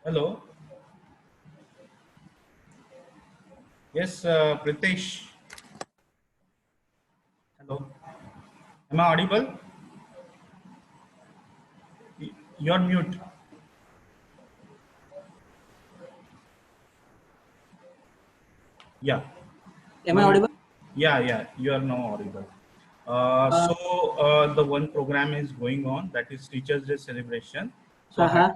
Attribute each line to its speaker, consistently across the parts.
Speaker 1: Hello. Yes, Pritesh. Hello. Am I audible? You're mute. Yeah.
Speaker 2: Am
Speaker 1: Now
Speaker 2: I
Speaker 1: you.
Speaker 2: audible?
Speaker 1: Yeah. You are now audible. Uh,
Speaker 2: Uh,
Speaker 1: so the one program is going on, that is Teachers Day celebration. So I'm
Speaker 2: uh-huh.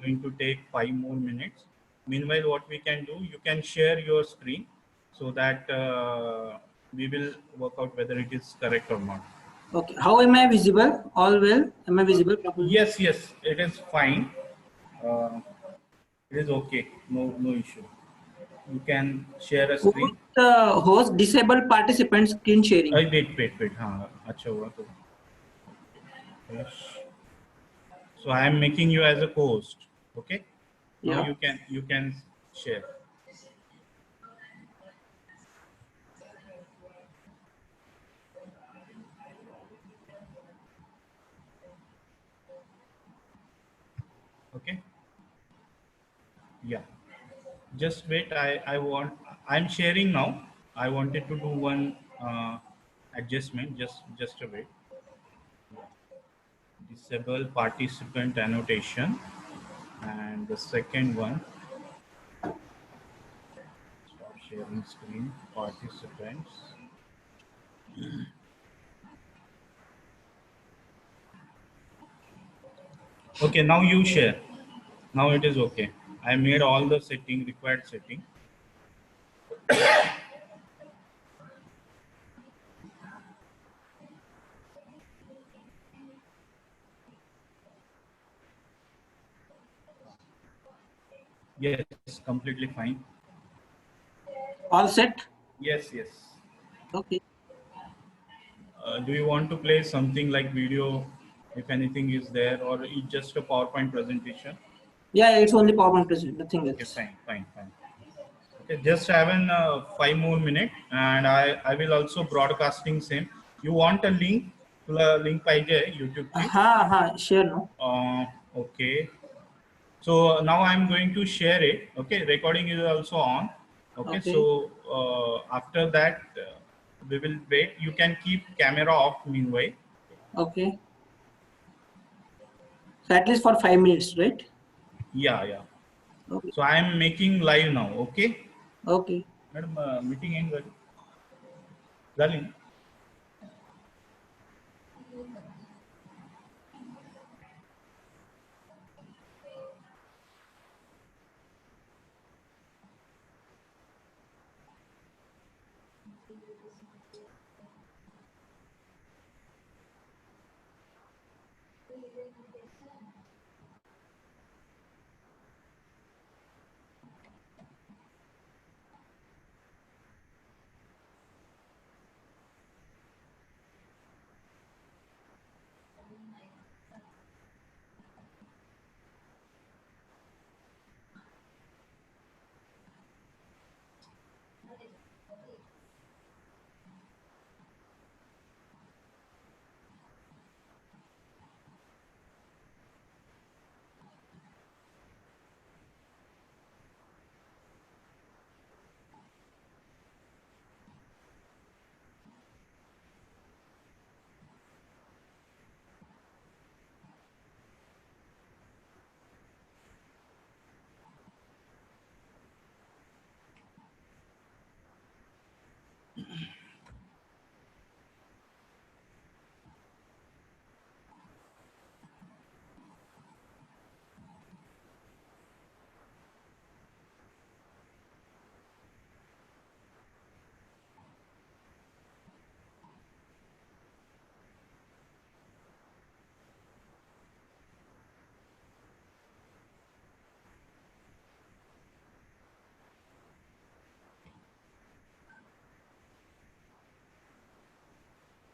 Speaker 1: going to take 5 more minutes. Meanwhile, what we can do, you can share your screen so that we will work out whether it is correct or not.
Speaker 2: Okay. How am I visible? All well? Am I visible properly?
Speaker 1: Yes, it is fine. Uh, it is okay. No issue. You can share a
Speaker 2: Who
Speaker 1: screen.
Speaker 2: host disabled participants screen sharing?
Speaker 1: Wait. हाँ अच्छा हुआ तो. Yes. So I am making you as a co-host. Okay. Now
Speaker 2: Yeah.
Speaker 1: you can share. Okay. Yeah. Just wait. I'm sharing now. I wanted to do one adjustment. Just a wait. Disable participant annotation, and the second one. Stop sharing screen. Participants. Okay. Now you share. Now it is okay. I made all the required setting. Yes, completely fine.
Speaker 2: All set?
Speaker 1: Yes.
Speaker 2: Okay.
Speaker 1: Do you want to play something like video, if anything is there, or it's just a PowerPoint presentation?
Speaker 2: Yeah, it's only PowerPoint present, nothing
Speaker 1: Okay,
Speaker 2: else.
Speaker 1: fine. Okay, just having 5 more minutes, and I will also broadcasting same. You want a link? Link पाहिजे YouTube ची.
Speaker 2: हाँ, share no.
Speaker 1: Okay. So now I'm going to share it. Okay, recording is also on. Okay,
Speaker 2: Okay.
Speaker 1: so after that we will wait. You can keep camera off meanwhile.
Speaker 2: Okay. So at least for 5 minutes, right?
Speaker 1: Yeah.
Speaker 2: Okay.
Speaker 1: So I am making live now. Okay,
Speaker 2: Okay.
Speaker 1: madam, meeting end झाली.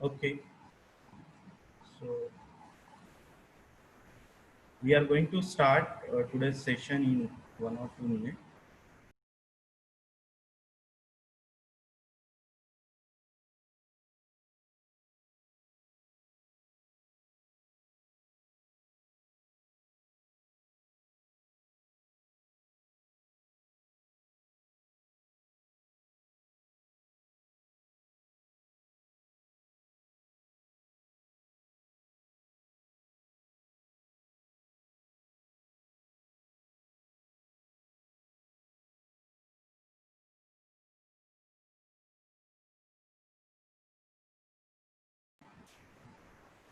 Speaker 1: Okay, so we are going to start today's session in 1 or 2 minutes.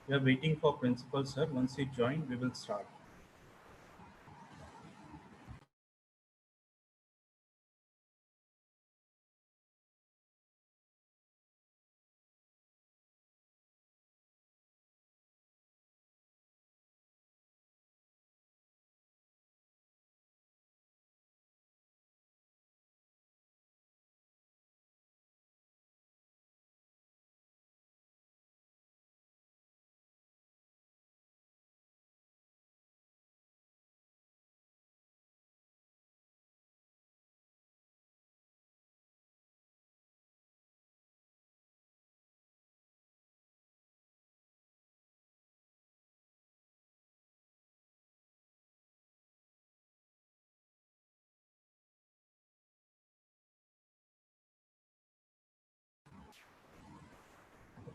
Speaker 1: We are waiting for principal sir. Once he joins, we will start.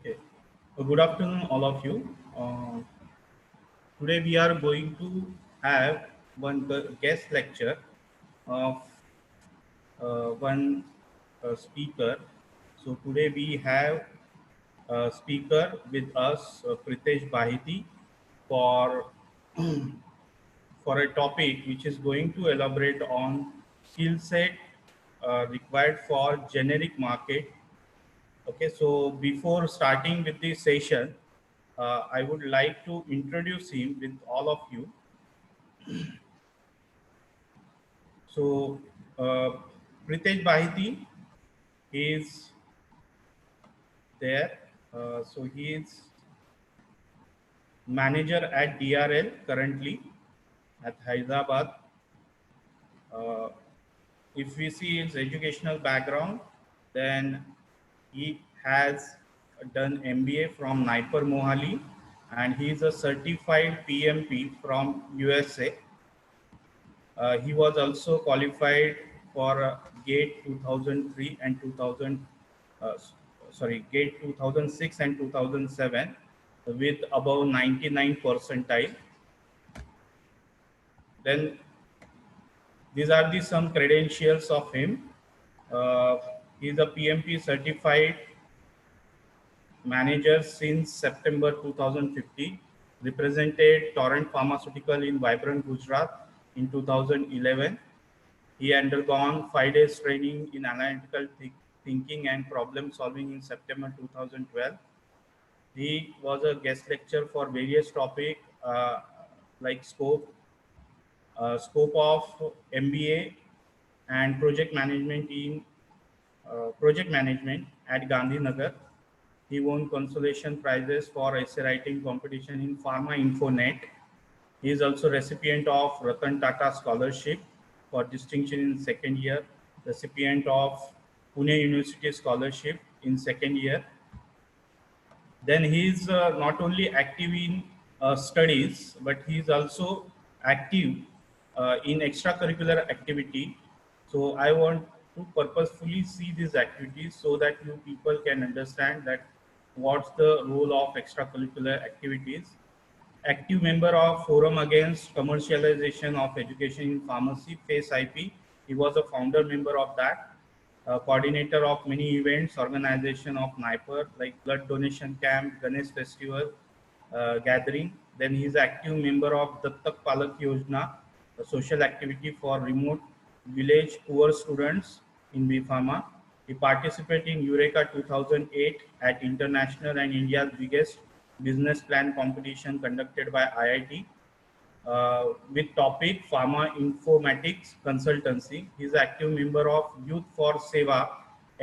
Speaker 1: Okay. Good afternoon, all of you. Today we are going to have one guest lecture of one speaker. So today we have a speaker with us, Pritesh Bahiti, for for a topic which is going to elaborate on skill set required for generic market. Okay, so before starting with the session, I would like to introduce him with all of you. So, Pritesh Bahiti is there. So he is manager at DRL currently at Hyderabad. Uh, if we see his educational background, then he has done MBA from Naipur Mohali, and he is a certified PMP from USA. He was also qualified for GATE 2003 and 2000, uh, GATE 2006 and 2007 with above 99 percentile. Then these are the some credentials of him. Uh, he is a PMP certified manager since September 2015, represented Torrent Pharmaceutical in Vibrant Gujarat in 2011. He undergone 5 days training in analytical thinking and problem solving in September 2012. He was a guest lecturer for various topics like scope of MBA and project management at Gandhinagar. He won consolation prizes for essay writing competition in Pharma Infonet. He is also recipient of Ratan Tata Scholarship for distinction in second year, recipient of Pune University Scholarship in second year. Then he is not only active in studies, but he is also active in extracurricular activity. So I want to purposefully see these activities so that you people can understand that what's the role of extracurricular activities. Active member of Forum Against Commercialization of Education in Pharmacy, FACE IP. He was a founder member of that. Coordinator of many events, organization of NIPER like blood donation camp, Ganesh festival, gathering. Then he is active member of Dattak Palak Yojana, a social activity for remote village poor students in BPharma. He participated in Eureka 2008 at international and India's biggest business plan competition conducted by IIT with topic Pharma Informatics Consultancy. He is active member of Youth for Seva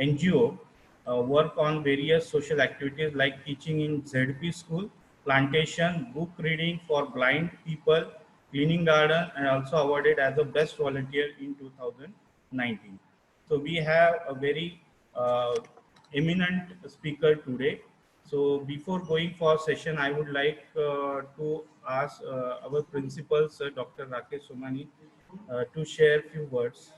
Speaker 1: NGO, work on various social activities like teaching in ZP school, plantation, book reading for blind people, cleaning garden, and also awarded as a best volunteer in 2019. So we have a very eminent speaker today. So before going for session, I would like to ask our principal, Sir Dr. Rakesh Somani, to share few words.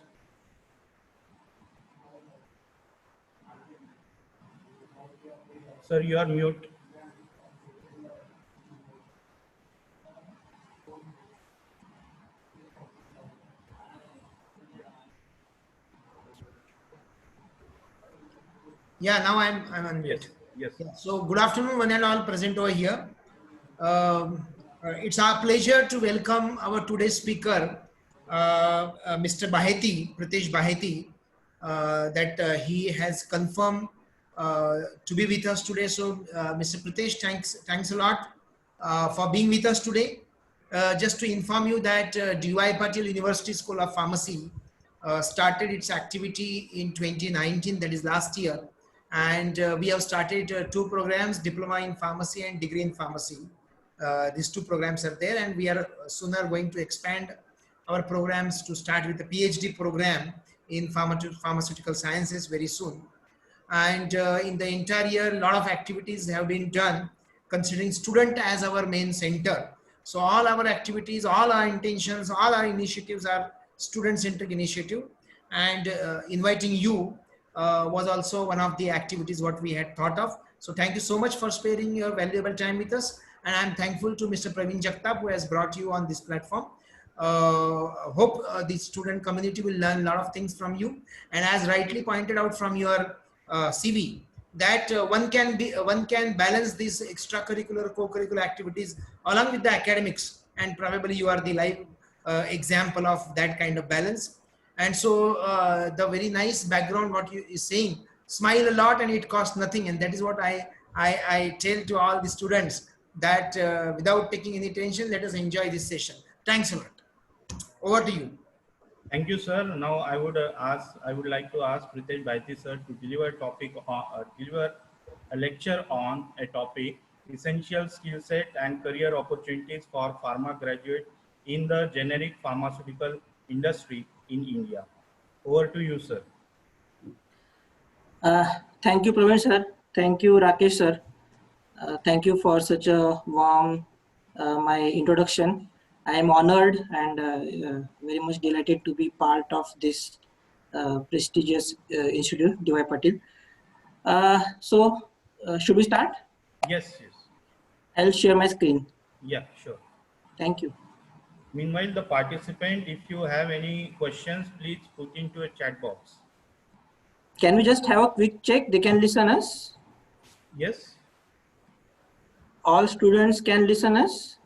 Speaker 1: Sir, you are mute.
Speaker 3: Yeah, now I'm
Speaker 1: Yes,
Speaker 3: unmute.
Speaker 1: yes.
Speaker 3: Yeah. So good afternoon, one and all present over here. It's our pleasure to welcome our today's speaker, Mr. Baheti, Pritesh Baheti, that he has confirmed to be with us today. So, Mr. Pritesh, thanks a lot for being with us today. Just to inform you that D.Y. Patil University School of Pharmacy started its activity in 2019, that is last year. And we have started 2 programs, Diploma in Pharmacy and Degree in Pharmacy. These 2 programs are there, and we are sooner going to expand our programs to start with the PhD program in pharmaceutical sciences very soon. And in the entire year, a lot of activities have been done considering student as our main center. So all our activities, all our intentions, all our initiatives are student-centric initiative, and inviting you was also one of the activities what we had thought of. So thank you so much for sparing your valuable time with us, and I'm thankful to Mr. Praveen Jagtap who has brought you on this platform. Hope the student community will learn a lot of things from you, and as rightly pointed out from your CV, that one can balance these extracurricular co-curricular activities along with the academics, and probably you are the live example of that kind of balance. And so the very nice background what you is saying, smile a lot and it costs nothing, and that is what I tell to all the students, that without taking any tension, let us enjoy this session. Thanks a lot. Over to you.
Speaker 1: Thank you, sir. Now I would like to ask Pritesh Baheti sir to deliver a lecture on a topic: essential skill set and career opportunities for pharma graduate in the generic pharmaceutical industry in India. Over to you, sir.
Speaker 2: Thank you, Praveen sir. Thank you, Rakesh sir. Thank you for such a warm my introduction. I am honored and very much delighted to be part of this prestigious institute, D.Y. Patil. Should we start?
Speaker 1: Yes, yes.
Speaker 2: I'll share my screen.
Speaker 1: Yeah, sure.
Speaker 2: Thank you.
Speaker 1: Meanwhile, the participant, if you have any questions, please put into a chat box.
Speaker 2: Can we just have a quick check? They can listen us?
Speaker 1: Yes.
Speaker 2: All students can listen us?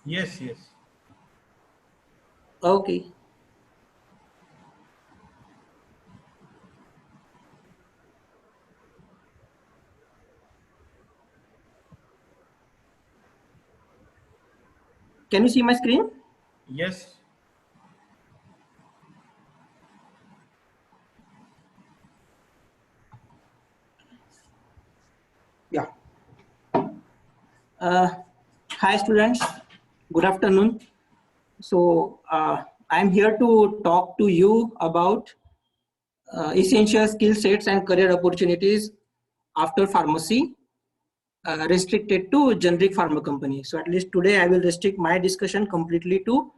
Speaker 1: Yes, yes.
Speaker 2: Okay. Can you see my screen?
Speaker 1: Yes.
Speaker 2: Yeah. Hi students, good afternoon. So I'm here to talk to you about essential skill sets and career opportunities after pharmacy restricted to generic pharma company. So at least today I will restrict my discussion completely to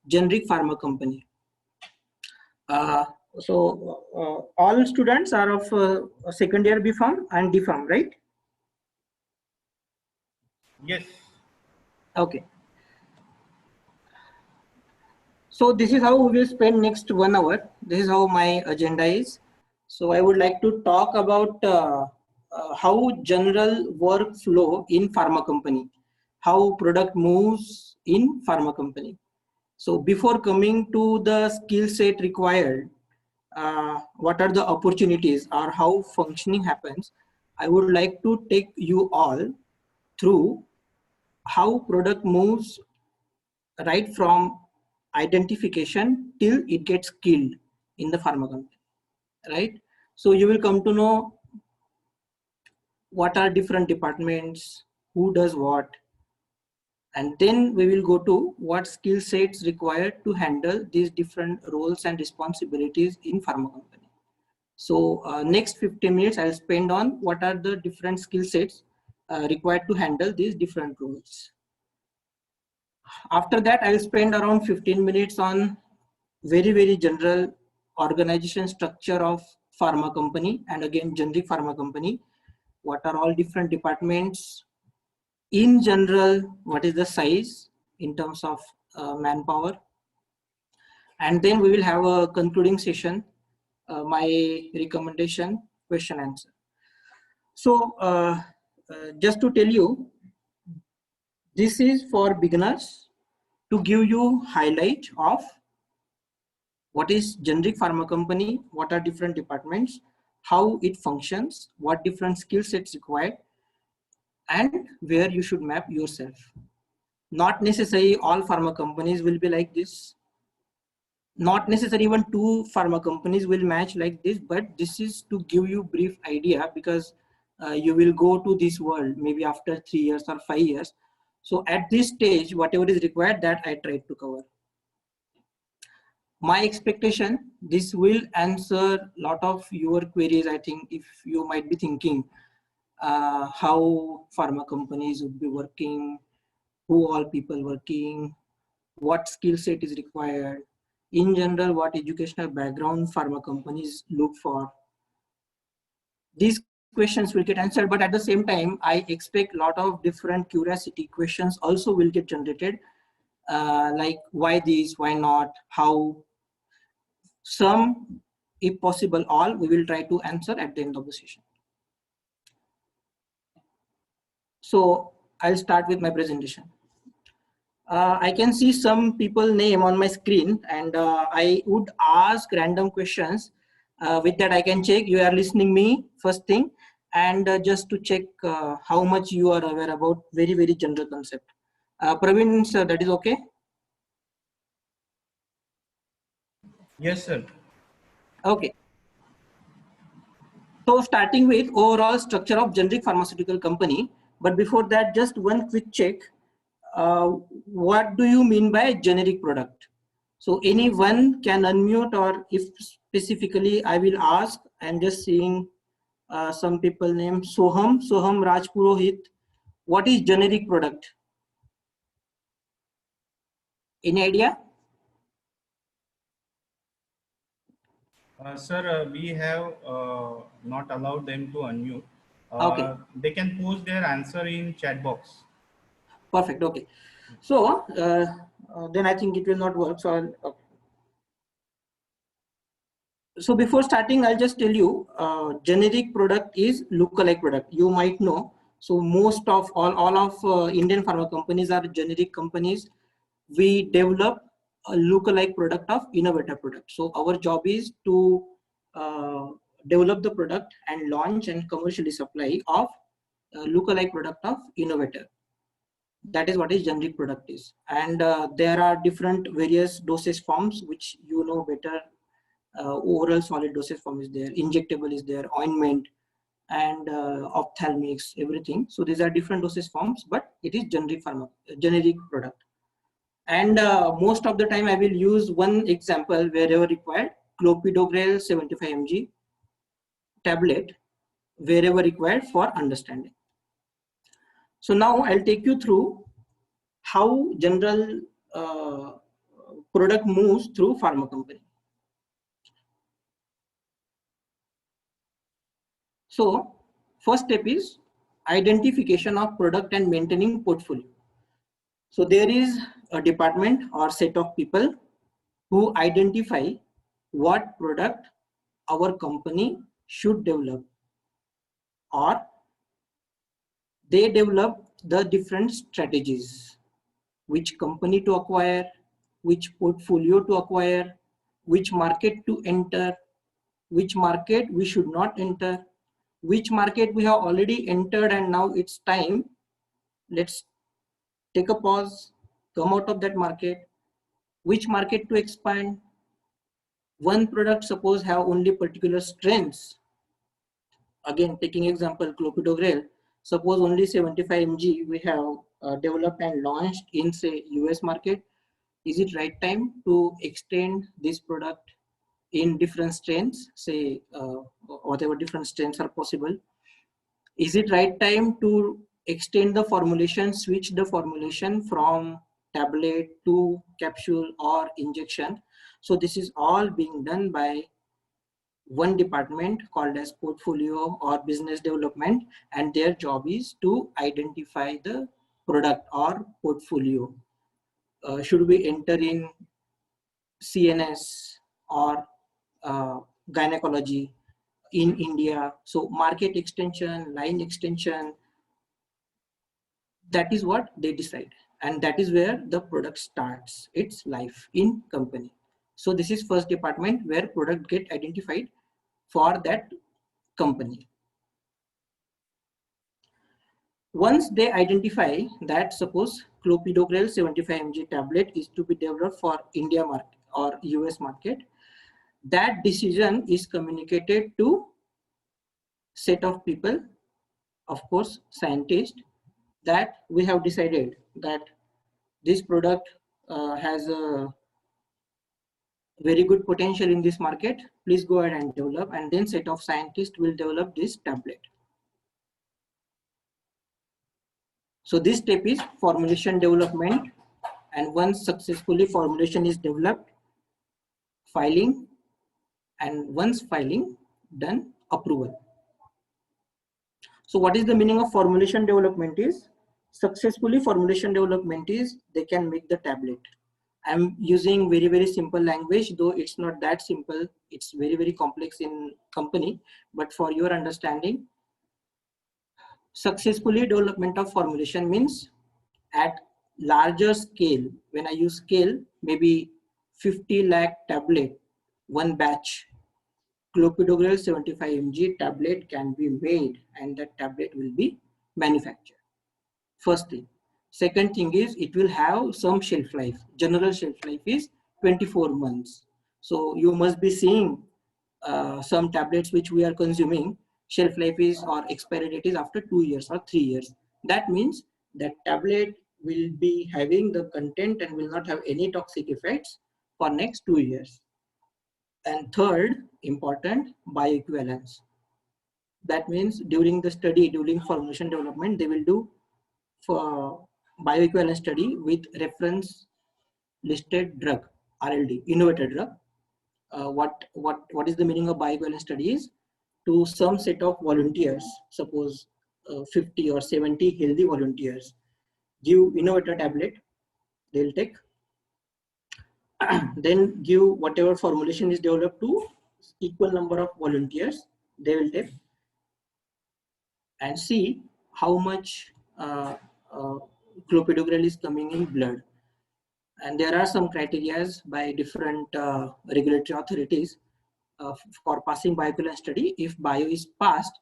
Speaker 2: generic pharma company. All students are of second year B Pharm and D Pharm, right?
Speaker 1: Yes.
Speaker 2: Okay. So this is how we will spend next 1 hour. This is how my agenda is. So I would like to talk about how general workflow in pharma company, how product moves in pharma company. So before coming to the skill set required, what are the opportunities or how functioning happens, I would like to take you all through how product moves right from identification till it gets killed in the pharma company, right? So you will come to know what are different departments, who does what, and then we will go to what skill sets required to handle these different roles and responsibilities in pharma company. So next 15 minutes I'll spend on what are the different skill sets required to handle these different roles. After that, I will spend around 15 minutes on very general organization structure of pharma company, and again generic pharma company. What are all different departments in general? What is the size in terms of manpower? And then we will have a concluding session, my recommendation, question answer. So just to tell you, this is for beginners to give you highlight of what is generic pharma company, what are different departments, how it functions, what different skill sets required, and where you should map yourself. Not necessarily all pharma companies will be like this. Not necessarily even two pharma companies will match like this, but this is to give you brief idea, because you will go to this world maybe after 3 years or 5 years. So at this stage, whatever is required, that I tried to cover. My expectation, this will answer lot of your queries. I think if you might be thinking how pharma companies would be working, who all people working, what skill set is required, in general, what educational background pharma companies look for. These questions will get answered, but at the same time, I expect a lot of different curiosity questions also will get generated, like why this, why not, how. Some, if possible, all, we will try to answer at the end of the session. So I'll start with my presentation. I can see some people name on my screen, and I would ask random questions. With that, I can check you are listening me first thing, and just to check how much you are aware about very, very general concept. Praveen, sir, that is okay?
Speaker 1: Yes, sir.
Speaker 2: Okay. So starting with overall structure of generic pharmaceutical company, but before that, just one quick check. What do you mean by generic product? So anyone can unmute, or if specifically I will ask. I'm just seeing some people named Soham Rajpurohit. What is generic product? Any idea?
Speaker 1: Sir, we have not allowed them to unmute.
Speaker 2: Okay,
Speaker 1: They can post their answer in chat box.
Speaker 2: perfect. Okay. So then I think it will not work. So okay. So before starting, I'll just tell you, generic product is lookalike product. You might know. So most of all of Indian pharma companies are generic companies. We develop a lookalike product of innovator product. So our job is to develop the product and launch and commercially supply of lookalike product of innovator. That is what is generic product is. And there are different various dosage forms, which you know better. Oral solid dosage form is there, injectable is there, ointment, and ophthalmics, everything. So these are different dosage forms, but it is generic product. And most of the time I will use one example wherever required: clopidogrel 75 mg tablet, wherever required for understanding. So now I'll take you through how general product moves through pharma company. So first step is identification of product and maintaining portfolio. So there is a department or set of people who identify what product our company should develop, or they develop the different strategies, which company to acquire, which portfolio to acquire, which market to enter, which market we should not enter, which market we have already entered and now it's time, let's take a pause, come out of that market, which market to expand. One product suppose have only particular strengths. Again, taking example clopidogrel, suppose only 75 mg we have developed and launched in say US market. Is it right time to extend this product in different strengths, say whatever different strengths are possible? Is it right time to extend the formulation, switch the formulation from tablet to capsule or injection? So this is all being done by one department called as portfolio or business development, and their job is to identify the product or portfolio. Should we enter in CNS or gynecology in India? So market extension, line extension, That is what they decide, and that is where the product starts its life in company. So this is first department where product get identified for that company. Once they identify that, suppose clopidogrel 75 mg tablet is to be developed for India market or US market, that decision is communicated to set of people, of course scientists, that we have decided that this product has a very good potential in this market, please go ahead and develop, and then set of scientists will develop this tablet. So this step is formulation development, and once successfully formulation is developed, filing, and once filing done, approval. So what is the meaning of formulation development is, successfully formulation development is they can make the tablet. I'm using very simple language, though it's not that simple, it's very complex in company, but for your understanding, successfully development of formulation means at larger scale. When I use scale, maybe 50 lakh tablet, one batch, clopidogrel 75 mg tablet can be made, and that tablet will be manufactured. First thing. Second thing is it will have some shelf life. General shelf life is 24 months. So you must be seeing some tablets which we are consuming, shelf life is or expiry date is after 2 years or 3 years. That means that tablet will be having the content and will not have any toxic effects for next 2 years. And third, important, bioequivalence. That means during the study, during formulation development, they will do for bioequivalence study with reference listed drug, RLD, innovator drug. What is the meaning of bioequivalence study is, to some set of volunteers, suppose 50 or 70 healthy volunteers, give innovator tablet, they'll take, then give whatever formulation is developed to equal number of volunteers, they will take, and see how much clopidogrel is coming in blood. And there are some criterias by different regulatory authorities for passing bioequivalence study. If bio is passed,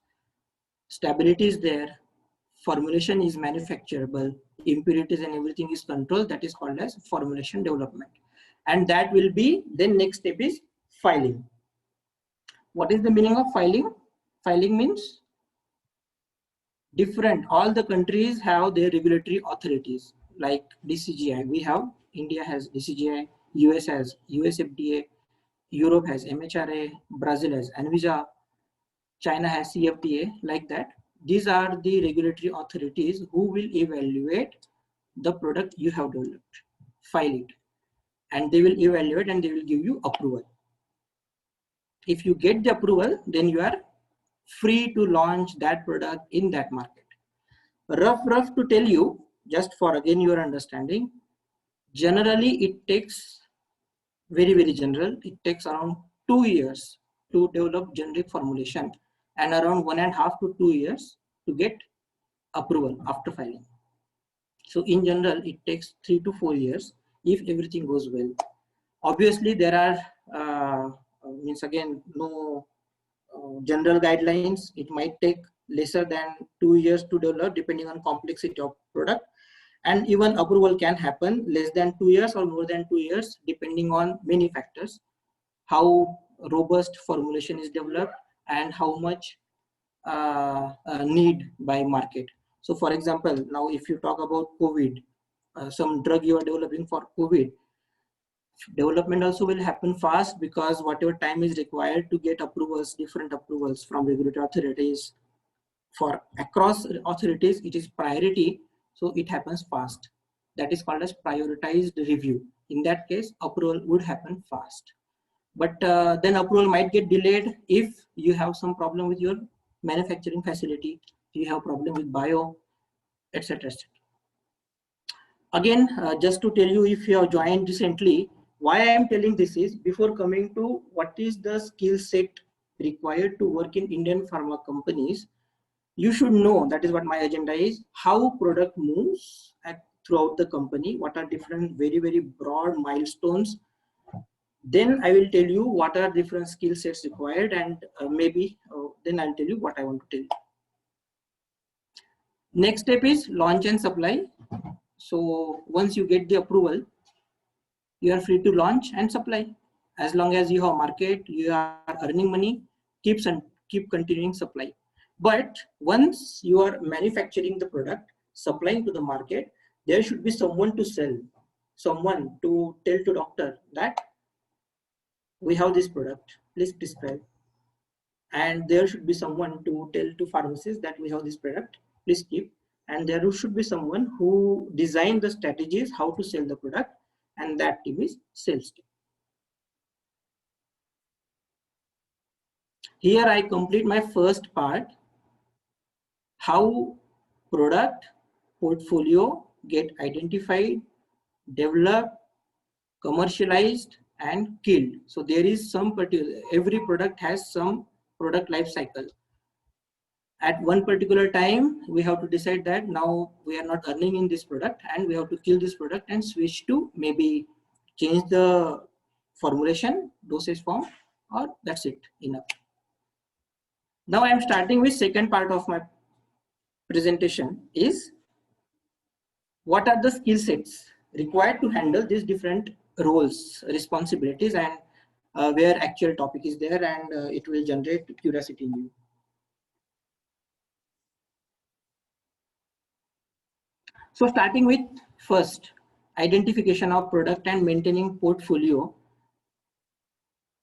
Speaker 2: stability is there, formulation is manufacturable, impurities and everything is controlled, that is called as formulation development. And that will be, then next step is filing. What is the meaning of filing? Filing means different, all the countries have their regulatory authorities, like DCGI, we have, India has DCGI, US has US FDA, Europe has MHRA, Brazil has ANVISA, China has CFDA, like that. These are the regulatory authorities who will evaluate the product you have developed, file it, and they will evaluate and they will give you approval. If you get the approval, then you are free to launch that product in that market. Rough to tell you, just for again your understanding, generally it takes, very general, it takes around 2 years to develop generic formulation and around 1.5 to 2 years to get approval after filing. So in general, it takes 3 to 4 years if everything goes well. Obviously, there are, means again, no general guidelines. It might take lesser than 2 years to develop depending on complexity of product. And even approval can happen less than 2 years or more than 2 years depending on many factors. How robust formulation is developed and how much need by market. So for example, now if you talk about COVID, some drug you are developing for COVID, development also will happen fast because whatever time is required to get approvals, different approvals from regulatory authorities, for across authorities, it is priority, so it happens fast. That is called as prioritized review. In that case, approval would happen fast. But then approval might get delayed if you have some problem with your manufacturing facility, you have problem with bio, etc. Again, just to tell you, if you have joined recently, why I am telling this is, before coming to what is the skill set required to work in Indian pharma companies, you should know, that is what my agenda is, how product moves throughout the company, what are different very broad milestones. Then I will tell you what are different skill sets required, and maybe then I'll tell you what I want to tell you. Next step is launch and supply. So once you get the approval, you are free to launch and supply. As long as you have market, you are earning money, keep continuing supply. But once you are manufacturing the product, supplying to the market, there should be someone to sell, someone to tell to doctor that we have this product, please prescribe. And there should be someone to tell to pharmacists that we have this product, please keep. And there should be someone who design the strategies how to sell the product, and that team is sales team. Here I complete my first part, how product portfolio get identified, developed, commercialized, and killed. So there is some particular, every product has some product life cycle. At one particular time, we have to decide that now we are not earning in this product and we have to kill this product and switch to maybe change the formulation, dosage form, or that's it, enough. Now I am starting with second part of my presentation is what are the skill sets required to handle these different roles, responsibilities, and where actual topic is there, and it will generate curiosity in you. So starting with first, identification of product and maintaining portfolio.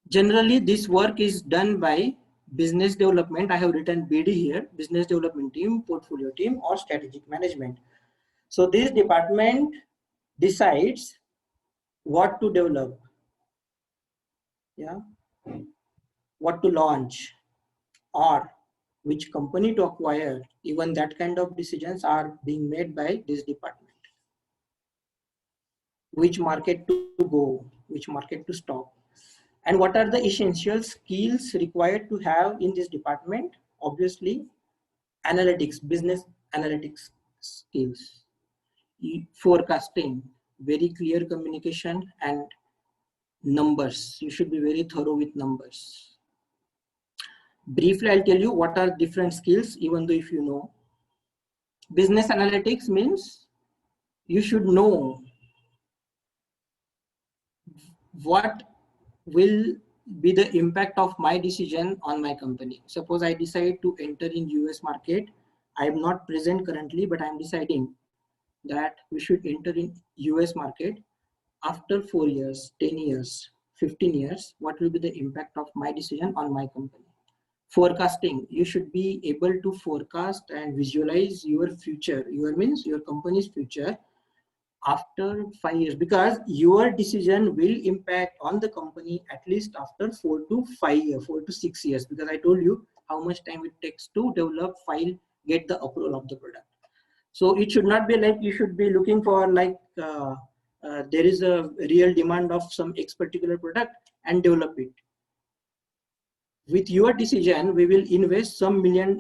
Speaker 2: Generally, this work is done by business development. I have written BD here, business development team, portfolio team, or strategic management. So this department decides what to develop, yeah, what to launch, or which company to acquire. Even that kind of decisions are being made by this department. Which market to go, which market to stop, and what are the essential skills required to have in this department. Obviously, analytics, business analytics skills, forecasting, very clear communication, and numbers. You should be very thorough with numbers. Briefly, I'll tell you what are different skills, even though if you know. Business analytics means you should know what will be the impact of my decision on my company. Suppose I decide to enter in US market. I am not present currently, but I am deciding that we should enter in US market. After 4 years, 10 years, 15 years, what will be the impact of my decision on my company? Forecasting, you should be able to forecast and visualize your future, your company's future after 5 years, because your decision will impact on the company at least after 4 to 6 years, because I told you how much time it takes to develop, file, get the approval of the product. So it should not be like you should be looking for like there is a real demand of some X particular product and develop it. With your decision, we will invest some $million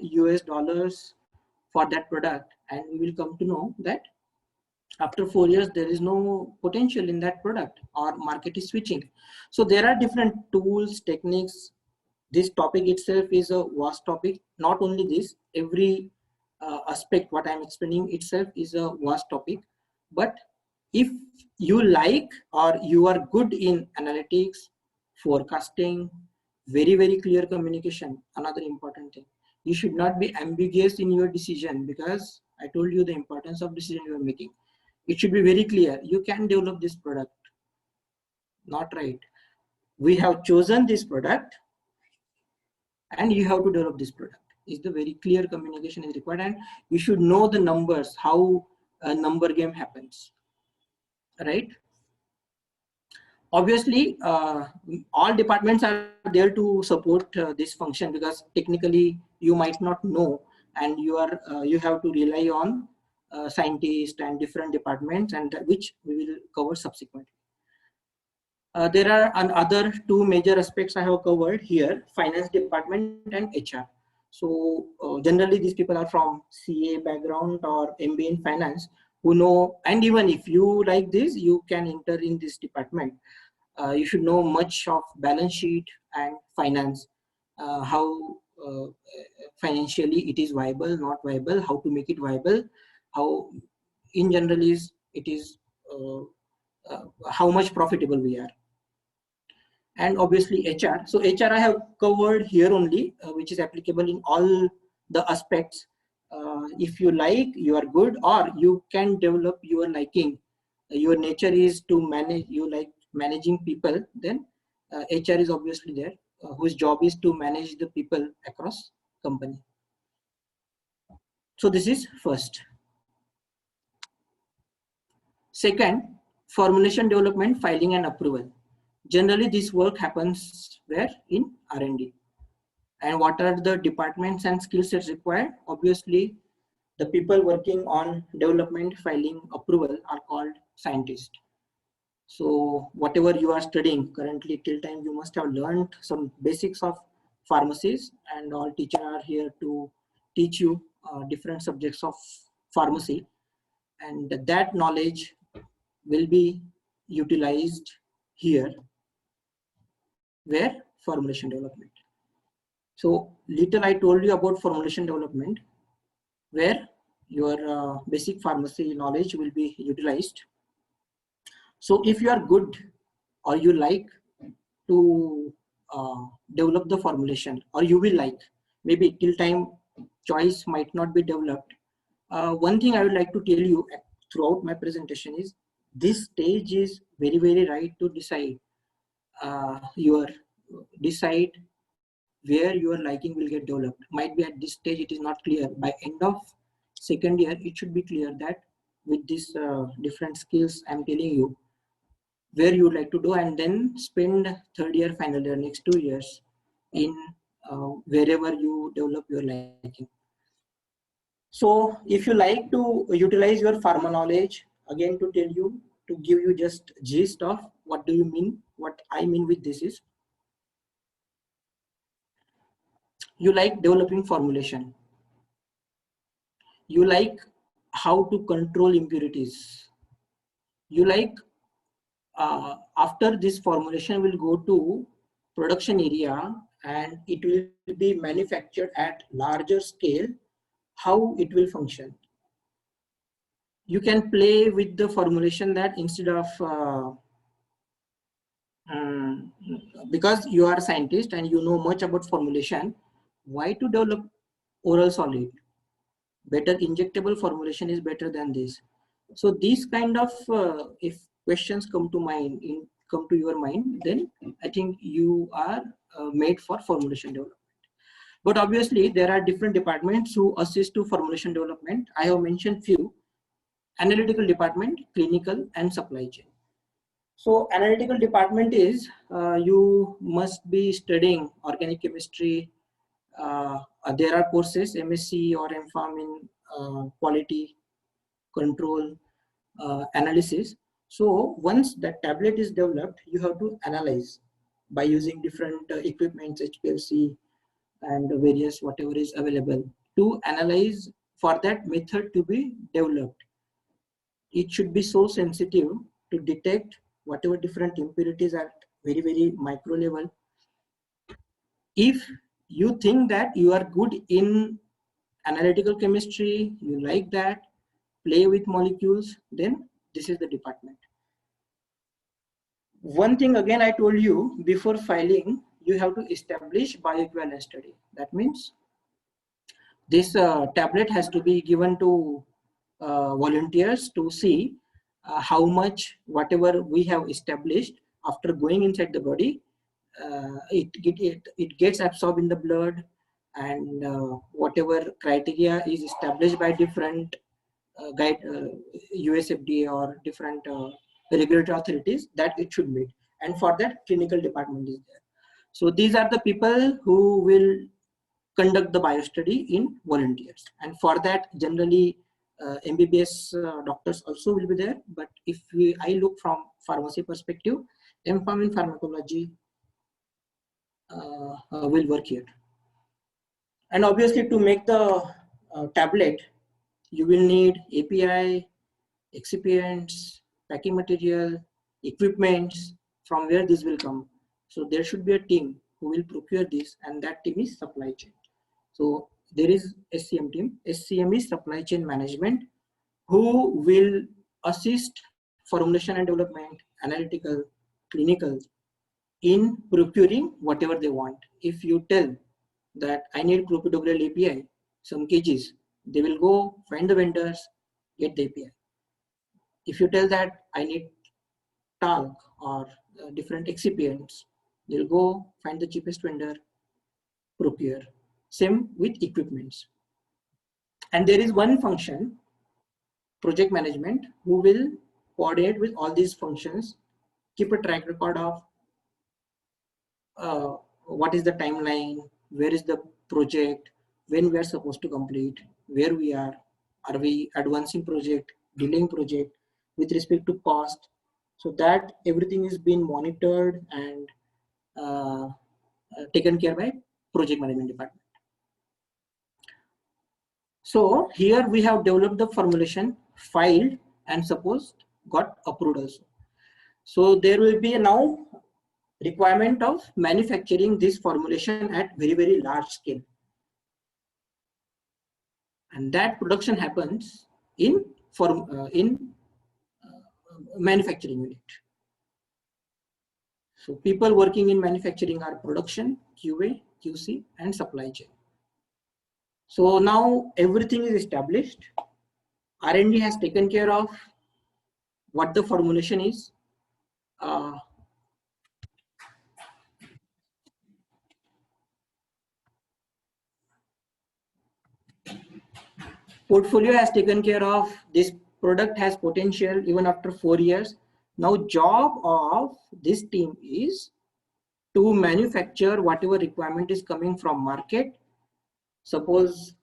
Speaker 2: for that product, and we will come to know that after 4 years, there is no potential in that product or market is switching. So there are different tools, techniques. This topic itself is a vast topic. Not only this, every aspect what I'm explaining itself is a vast topic. But if you like or you are good in analytics, forecasting, very clear communication, another important thing. You should not be ambiguous in your decision, because I told you the importance of decision you are making. It should be very clear. You can develop this product. Not right. We have chosen this product and you have to develop this product. Is the very clear communication is required, and you should know the numbers, how a number game happens, right? Obviously, all departments are there to support this function, because technically you might not know, and you have to rely on scientists and different departments, and which we will cover subsequently. There are other two major aspects I have covered here: finance department and HR. So generally these people are from CA background or MBA in finance who know, and even if you like this, you can enter in this department. You should know much of balance sheet and finance, how financially it is viable, not viable, how to make it viable, how in general is it is how much profitable we are. And obviously HR. So HR I have covered here only, which is applicable in all the aspects. If you like, you are good, or you can develop your liking. Your nature is to manage, you like managing people, then HR is obviously there, whose job is to manage the people across company. So this is first. Second, formulation development, filing and approval. Generally this work happens where? In R&D. And what are the departments and skill sets required? Obviously, the people working on development, filing, approval are called scientists. So whatever you are studying currently till time, you must have learned some basics of pharmacies, and all teachers are here to teach you different subjects of pharmacy, and that knowledge will be utilized here where? Formulation development. So little I told you about formulation development, where your basic pharmacy knowledge will be utilized. So if you are good or you like to develop the formulation, or you will like, maybe till time choice might not be developed. One thing I would like to tell you throughout my presentation is this stage is very, very right to decide decide where your liking will get developed. Might be at this stage it is not clear. By end of second year, it should be clear that with these different skills I'm telling you, where you would like to do, and then spend third year, final year, next 2 years in wherever you develop your liking. So if you like to utilize your pharma knowledge, again to tell you, to give you just gist of what do you mean, what I mean with this is, you like developing formulation, you like how to control impurities, you like after this formulation will go to production area and it will be manufactured at larger scale, how it will function. You can play with the formulation that instead of because you are a scientist and you know much about formulation, why to develop oral solid? Better injectable formulation is better than this. So these kind of if questions come to your mind, then I think you are made for formulation development. But obviously there are different departments who assist to formulation development. I have mentioned few: analytical department, clinical, and supply chain. So analytical department is you must be studying organic chemistry. There are courses MSc or MPharm in quality control analysis. So once that tablet is developed, you have to analyze by using different equipments, HPLC and various whatever is available to analyze. For that method to be developed, it should be so sensitive to detect whatever different impurities at very, very micro level. If you think that you are good in analytical chemistry, you like that, play with molecules, then this is the department. One thing again I told you, before filing, you have to establish bioequivalence study. That means this tablet has to be given to volunteers to see how much whatever we have established after going inside the body, it gets absorbed in the blood, and whatever criteria is established by different US FDA or different regulatory authorities, that it should meet. And for that, clinical department is there. So these are the people who will conduct the biostudy in volunteers. And for that, generally MBBS doctors also will be there. But if I look from pharmacy perspective, MPharm in pharmacology will work here. And obviously to make the tablet, you will need API, excipients, packing material, equipments, from where this will come. So there should be a team who will procure this, and that team is supply chain. So there is SCM team. SCM is supply chain management, who will assist formulation and development, analytical, clinical, in procuring whatever they want. If you tell that I need clopidogrel API, some kgs, they will go find the vendors, get the API. If you tell that I need talc or different excipients, they'll go find the cheapest vendor, procure. Same with equipments. And there is one function, project management, who will coordinate with all these functions, keep a track record of what is the timeline, where is the project, when we are supposed to complete, where we are we advancing project, delaying project, with respect to cost, so that everything is being monitored and taken care by project management department. So here we have developed the formulation, filed, and suppose got approved also. So there will be now requirement of manufacturing this formulation at very, very large scale. And that production happens in manufacturing unit. So people working in manufacturing are production, QA, QC, and supply chain. So now everything is established. R&D has taken care of what the formulation is. Portfolio has taken care of this product, has potential even after 4 years. Now job of this team is to manufacture whatever requirement is coming from market. Suppose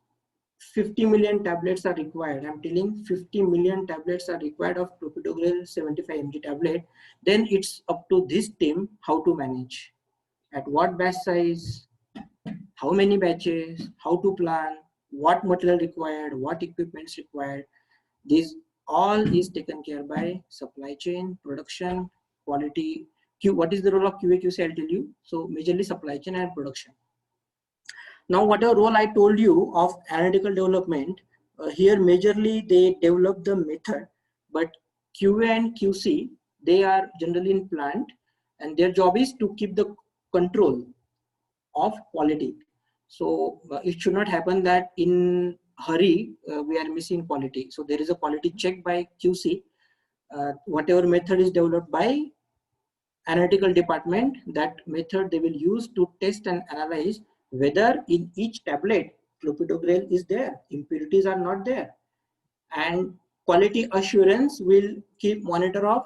Speaker 2: 50 million tablets are required. I'm telling 50 million tablets are required of clopidogrel 75 mg tablet. Then it's up to this team how to manage. At what batch size, how many batches, how to plan, what material required, what equipments required. This all is taken care by supply chain, production, quality. What is the role of QA, QC? I'll tell you. So majorly supply chain and production. Now whatever role I told you of analytical development, here majorly they develop the method, but QA and QC, they are generally in plant, and their job is to keep the control of quality. So it should not happen that in hurry we are missing quality. So there is a quality check by QC. Whatever method is developed by analytical department, that method they will use to test and analyze whether in each tablet clopidogrel is there, impurities are not there, and quality assurance will keep monitoring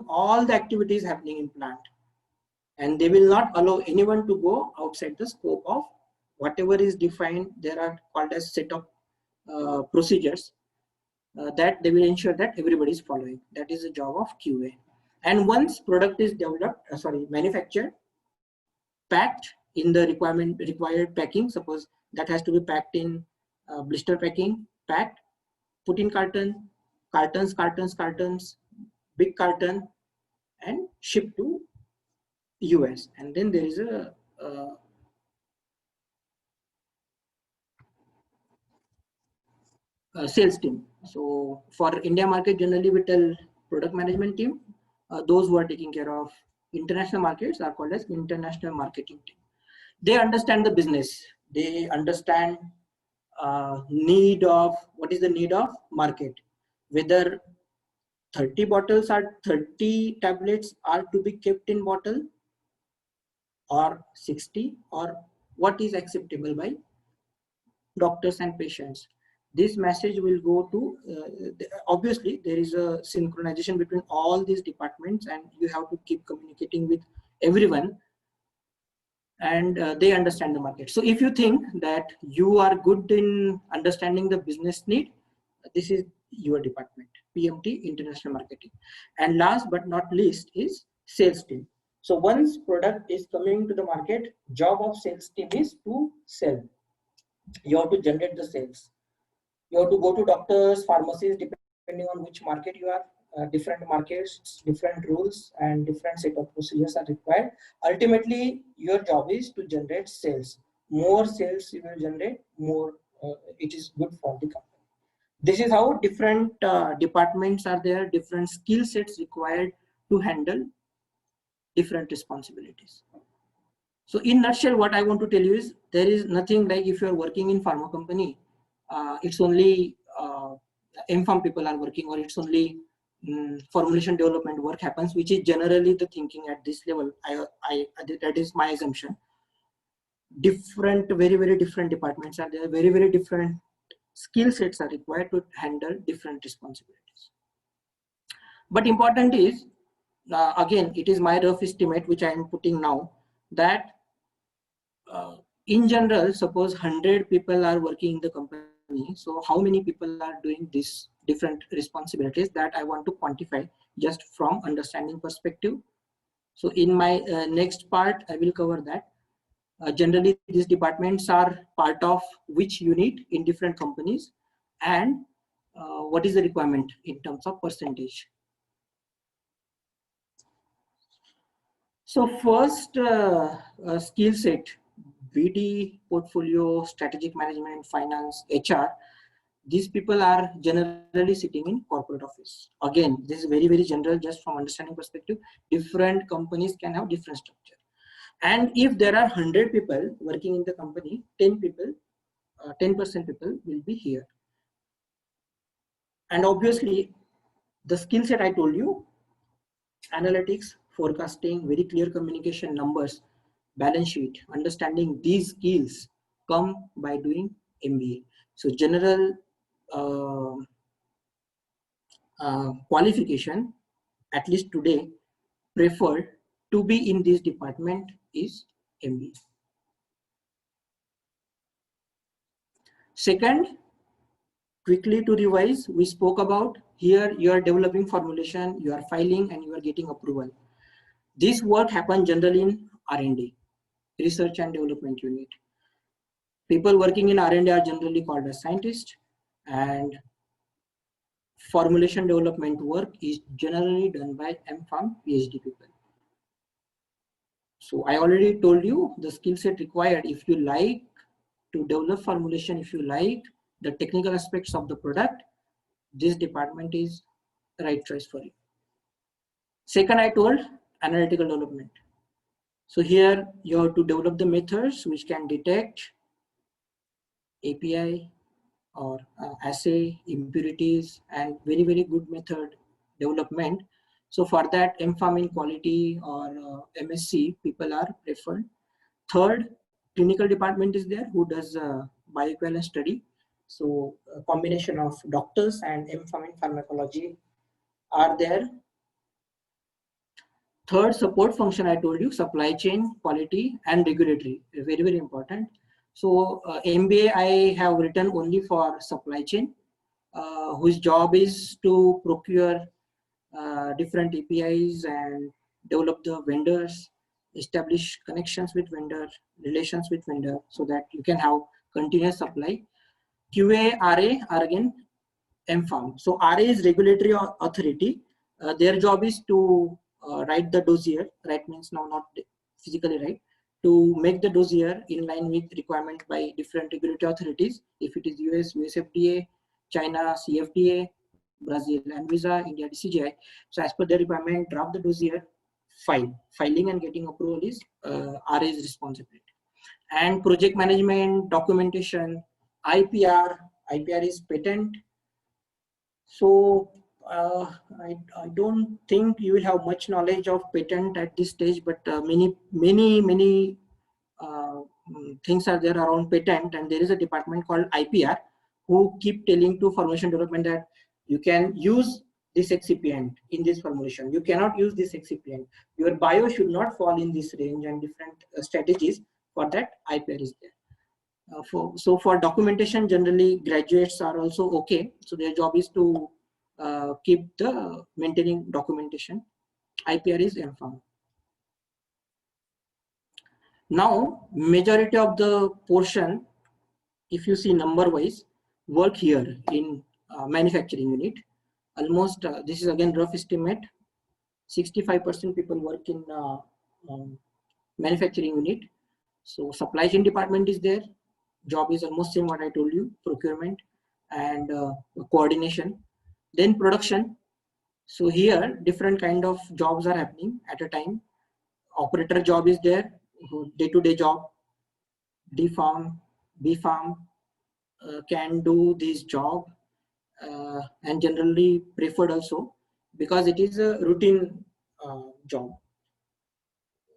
Speaker 2: all the activities happening in plant, and they will not allow anyone to go outside the scope of whatever is defined. There are called as set of procedures that they will ensure that everybody is following. That is the job of QA. And once product is developed, manufactured, packed in the required packing, suppose that has to be packed in blister packing, packed, put in cartons, big carton, and shipped to US. And then there is a sales team. So for India market, generally we tell product management team. Those who are taking care of international markets are called as international marketing team. They understand the business. They understand need of what is the need of market. Whether 30 tablets are to be kept in bottle, or 60, or what is acceptable by doctors and patients. This message will go to, obviously there is a synchronization between all these departments, and you have to keep communicating with everyone, and they understand the market. So if you think that you are good in understanding the business need, this is your department, PMT, international marketing. And last but not least is sales team. So once product is coming to the market, job of sales team is to sell. You have to generate the sales. You have to go to doctors, pharmacies, depending on which market you are. Different markets, different rules, and different set of procedures are required. Ultimately, your job is to generate sales. More sales you will generate, more it is good for the company. This is how different departments are there, different skill sets required to handle different responsibilities. So in nutshell, what I want to tell you is there is nothing like if you are working in pharma company, it's only M-Pharm people are working, or it's only formulation development work happens, which is generally the thinking at this level. That is my assumption. Different, very, very different departments are there, very, very different skill sets are required to handle different responsibilities. But important is, again, it is my rough estimate, which I am putting now, that in general, suppose 100 people are working in the company. So how many people are doing these different responsibilities, that I want to quantify just from understanding perspective. So in my next part, I will cover that. Generally, these departments are part of which unit in different companies, and what is the requirement in terms of percentage. So first skill set, BD, portfolio, strategic management, finance, HR. These people are generally sitting in corporate office. Again, this is very, very general, just from understanding perspective. Different companies can have different structure. And if there are 100 people working in the company, 10% people will be here. And obviously, the skill set I told you, analytics, forecasting, very clear communication, numbers, balance sheet, understanding these skills come by doing MBA. So general qualification, at least today, preferred to be in this department is MBA. Second, quickly to revise, we spoke about here you are developing formulation, you are filing, and you are getting approval. This work happens generally in R&D, research and development unit. People working in R&D are generally called as scientists, and formulation development work is generally done by M-Pharm PhD people. So I already told you the skill set required. If you like to develop formulation, if you like the technical aspects of the product, this department is the right choice for you. Second, I told analytical development. So here you have to develop the methods which can detect API or assay impurities, and very, very good method development. So for that, M-Pharm in quality or MSc people are preferred. Third, clinical department is there who does bioequivalence study. So a combination of doctors and M-Pharm in pharmacology are there. Third, support function I told you, supply chain, quality, and regulatory, very, very important. So MBA I have written only for supply chain, whose job is to procure different APIs and develop the vendors, establish connections with vendor, relations with vendor, so that you can have continuous supply. QA, RA are again M-Pharm. So RA is regulatory authority. Their job is to write the dossier. Write means now not physically write, to make the dossier in line with requirement by different regulatory authorities. If it is US, US FDA, China, CFDA, Brazil, ANVISA, India, DCGI. So as per the requirement, draft the dossier, filing and getting approval is RA's responsibility. And project management, documentation, IPR is patent. So I don't think you will have much knowledge of patent at this stage, but many things are there around patent, and there is a department called IPR who keep telling to formulation development that you can use this excipient in this formulation, you cannot use this excipient, your bio should not fall in this range, and different strategies for that IPR is there. So for documentation, generally graduates are also okay. So their job is to keep the maintaining documentation. IPR is M-Pharm. Now, majority of the portion, if you see number wise, work here in manufacturing unit. Almost, this is again rough estimate, 65% people work in manufacturing unit. So supply chain department is there. Job is almost same what I told you, procurement and coordination. Then production. So here different kind of jobs are happening at a time. Operator job is there, day-to-day job. D farm, B farm can do this job and generally preferred also because it is a routine job.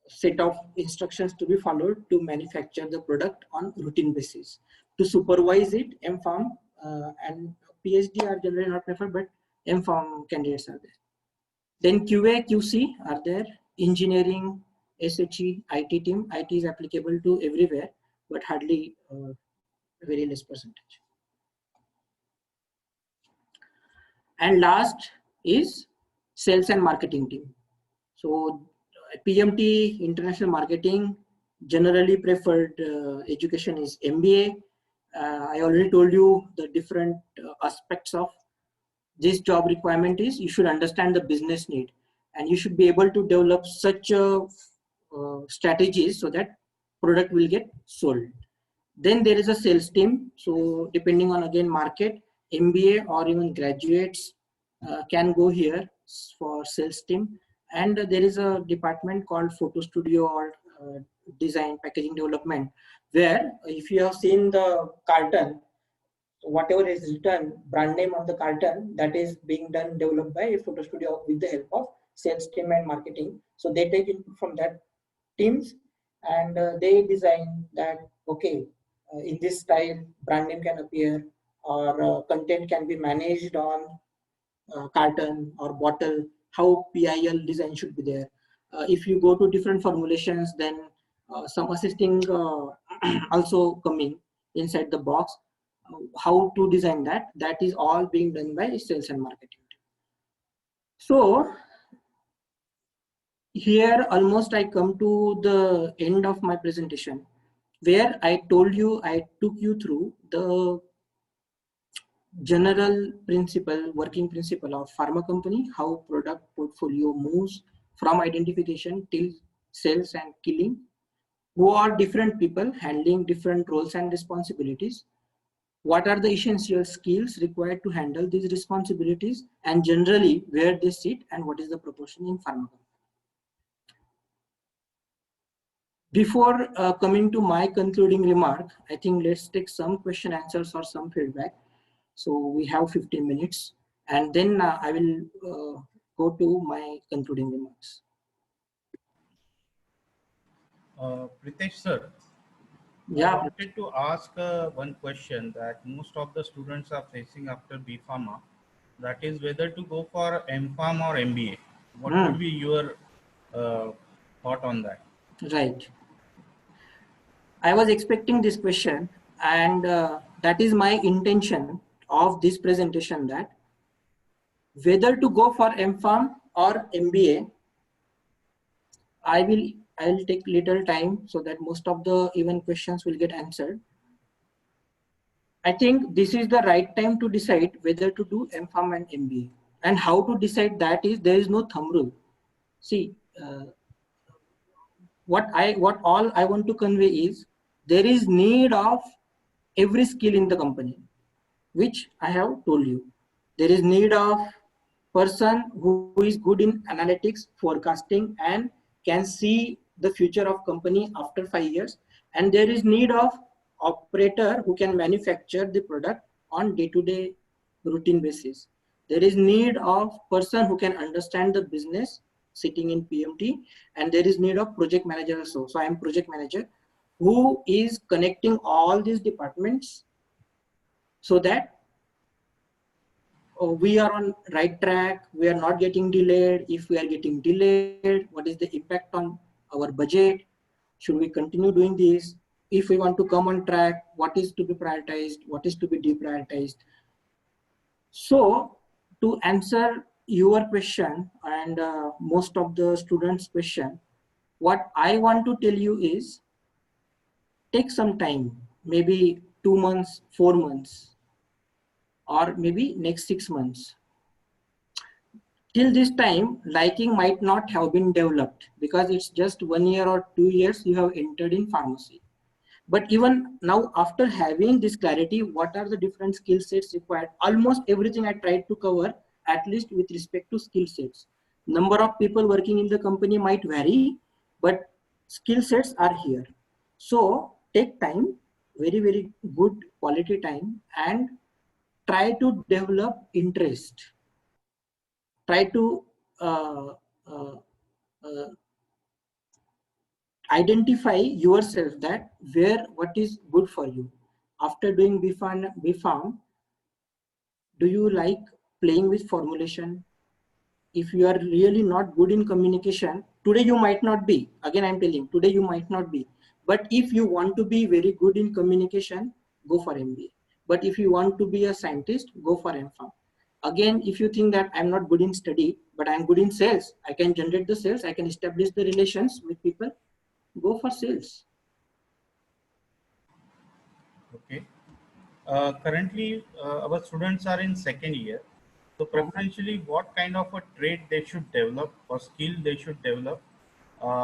Speaker 2: Set of instructions to be followed to manufacture the product on routine basis. To supervise it, M-Farm and PhD are generally not preferred, but M-Farm candidates are there. Then QA, QC are there, engineering, SHE, IT team. IT is applicable to everywhere, but hardly very less percentage. And last is sales and marketing team. So PMT, international marketing, generally preferred education is MBA. I already told you the different aspects of this job requirement is you should understand the business need and you should be able to develop such strategies so that product will get sold. Then there is a sales team. So depending on again market, MBA or even graduates can go here for sales team. And there is a department called photo studio or design packaging development, where if you have seen the carton, whatever is written brand name on the carton, that is being done developed by a photo studio with the help of sales team and marketing. So they take input from that teams and they design that, okay, in this style brand name can appear or content can be managed on carton or bottle, how PIL design should be there. If you go to different formulations, then some assisting also coming inside the box. How to design that is all being done by sales and marketing. So here almost I come to the end of my presentation, where I told you, I took you through the general principle, working principle of pharma company, how product portfolio moves from identification till sales and killing, who are different people handling different roles and responsibilities, what are the essential skills required to handle these responsibilities, and generally where they sit and what is the proportion in pharma company. Before coming to my concluding remark, I think let's take some question answers or some feedback. So we have 15 minutes and then I will go to my concluding remarks.
Speaker 1: Pritesh sir,
Speaker 2: Yeah.
Speaker 1: I wanted to ask one question that most of the students are facing after B Pharma, that is whether to go for M-Pharm or MBA. What would be your thought on that?
Speaker 2: Right. I was expecting this question, and that is my intention of this presentation, that whether to go for M-Pharm or MBA, I will take little time so that most of the even questions will get answered. I think this is the right time to decide whether to do M-Pharm and MBA. And how to decide that is, there is no thumb rule. See, what all I want to convey is, there is need of every skill in the company, which I have told you. There is need of person who is good in analytics, forecasting, and can see the future of company after 5 years. And there is need of operator who can manufacture the product on day-to-day routine basis. There is need of person who can understand the business sitting in PMT, and there is need of project manager also. So I am project manager who is connecting all these departments so that we are on right track, we are not getting delayed. If we are getting delayed, what is the impact on our budget? Should we continue doing this? If we want to come on track, what is to be prioritized, what is to be deprioritized? So to answer your question and most of the students' question, what I want to tell you is, take some time, maybe 2 months, 4 months, or maybe next 6 months. Till this time, liking might not have been developed because it's just 1 year or 2 years you have entered in pharmacy. But even now, after having this clarity, what are the different skill sets required? Almost everything I tried to cover, at least with respect to skill sets. Number of people working in the company might vary, but skill sets are here. So take time, very, very good quality time, and try to develop interest. Try to uh, uh, uh, identify yourself that where what is good for you. After doing BPharm, do you like playing with formulation? If you are really not good in communication, today you might not be. Again, I'm telling, today you might not be. But if you want to be very good in communication, go for MBA. But if you want to be a scientist, go for MPharm. Again, if you think that I'm not good in study, but I'm good in sales, I can generate the sales, I can establish the relations with people, go for sales.
Speaker 1: Okay. Currently, our students are in second year. So preferentially, what kind of a trait they should develop or skill they should develop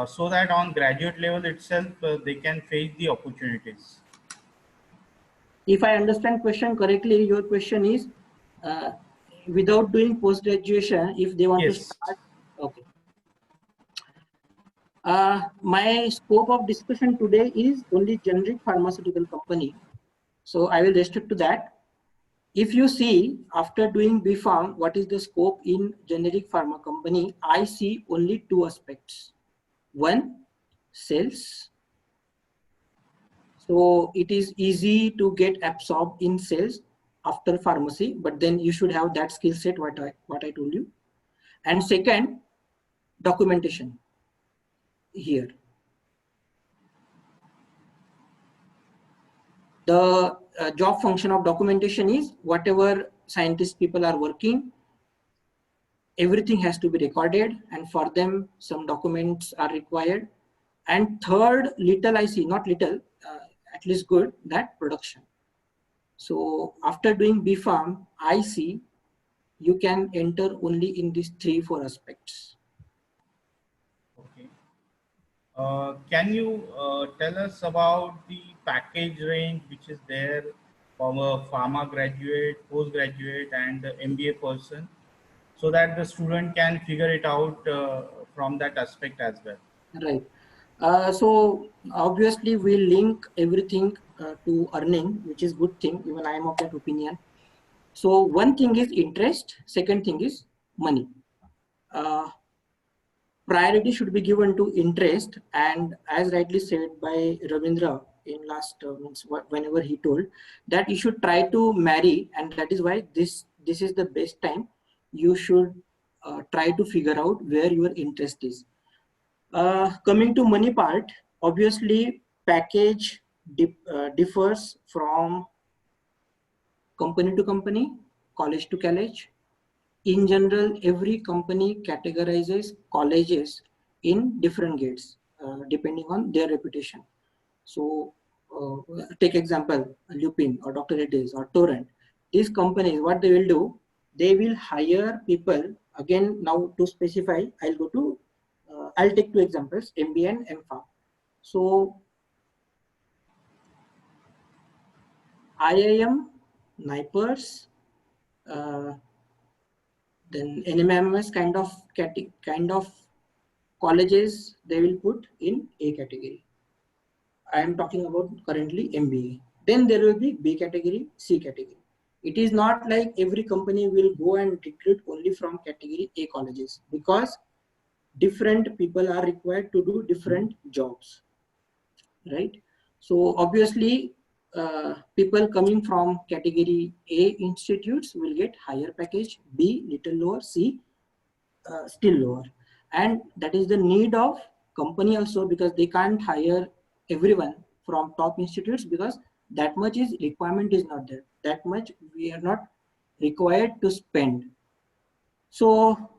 Speaker 1: so that on graduate level itself, they can face the opportunities.
Speaker 2: If I understand question correctly, your question is uh, without doing post-graduation, if they want to
Speaker 1: Yes.
Speaker 2: start, okay. My scope of discussion today is only generic pharmaceutical company. So I will restrict to that. If you see after doing BPharm, what is the scope in generic pharma company, I see only two aspects. One, sales. So it is easy to get absorbed in sales after pharmacy, but then you should have that skill set what I told you. And second, documentation here. The job function of documentation is whatever scientists people are working, everything has to be recorded, and for them some documents are required. And third, little I see, not little, at least good, that production. So after doing BPharm, I see you can enter only in these 3-4 aspects.
Speaker 1: Okay. Can you tell us about the package range which is there for a pharma graduate, postgraduate, and the MBA person, so that the student can figure it out from that aspect as well?
Speaker 2: Right. So obviously we link everything to earning, which is good thing. Even I am of that opinion. So one thing is interest. Second thing is money. Priority should be given to interest, and as rightly said by Ravindra in last whenever he told that you should try to marry, and that is why this is the best time. You should try to figure out where your interest is. Coming to money part, obviously package differs from company to company, college to college. In general, every company categorizes colleges in different grades depending on their reputation. So take example, Lupin or Dr. Reddy's or Torrent. These companies, what they will do, they will hire people. Again, now to specify, I'll take 2 examples, MBA and MPharm. So IIM, NIPERS, then NMMS kind of colleges they will put in A category. I am talking about currently MBA. Then there will be B category, C category. It is not like every company will go and recruit only from category A colleges, because different people are required to do different jobs, right? So obviously people coming from category A institutes will get higher package, B little lower, C still lower. And that is the need of company also, because they can't hire everyone from top institutes, because that much is requirement is not there, that much we are not required to spend. So